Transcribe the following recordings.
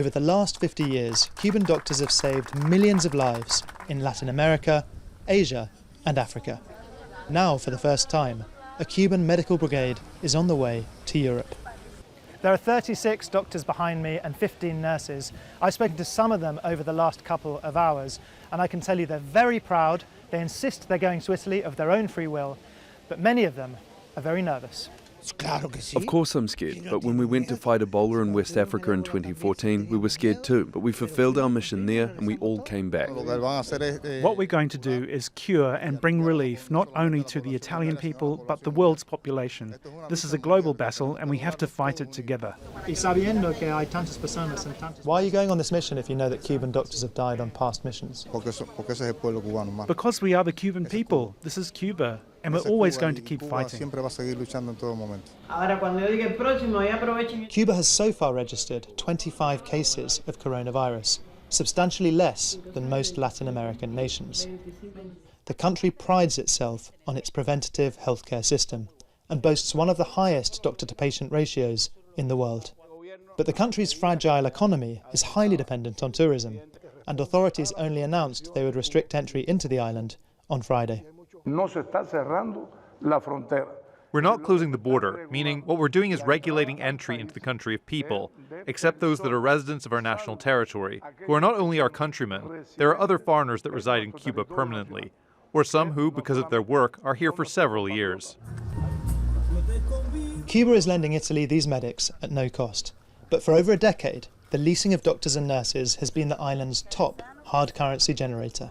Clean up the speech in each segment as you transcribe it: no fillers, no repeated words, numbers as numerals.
Over the last 50 years, Cuban doctors have saved millions of lives in Latin America, Asia and Africa. Now, for the first time, a Cuban medical brigade is on the way to Europe. There are 36 doctors behind me and 15 nurses. I've spoken to some of them over the last couple of hours, and I can tell you they're very proud. They insist they're going to Italy of their own free will, but many of them are very nervous. Of course I'm scared, but when we went to fight Ebola in West Africa in 2014, we were scared too, but we fulfilled our mission there and we all came back. What we're going to do is cure and bring relief not only to the Italian people, but the world's population. This is a global battle and we have to fight it together. Why are you going on this mission if you know that Cuban doctors have died on past missions? Because we are the Cuban people. This is Cuba. And we're always going to keep fighting. Cuba has so far registered 25 cases of coronavirus, substantially less than most Latin American nations. The country prides itself on its preventative healthcare system and boasts one of the highest doctor-to-patient ratios in the world. But the country's fragile economy is highly dependent on tourism, and authorities only announced they would restrict entry into the island on Friday. We're not closing the border, meaning what we're doing is regulating entry into the country of people, except those that are residents of our national territory, who are not only our countrymen, there are other foreigners that reside in Cuba permanently, or some who, because of their work, are here for several years. Cuba is lending Italy these medics at no cost, but for over a decade, the leasing of doctors and nurses has been the island's top hard currency generator.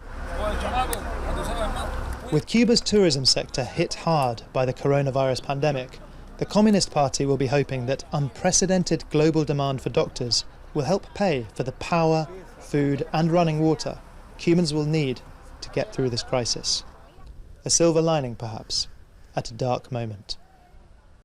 With Cuba's tourism sector hit hard by the coronavirus pandemic, the Communist Party will be hoping that unprecedented global demand for doctors will help pay for the power, food and running water Cubans will need to get through this crisis. A silver lining, perhaps, at a dark moment.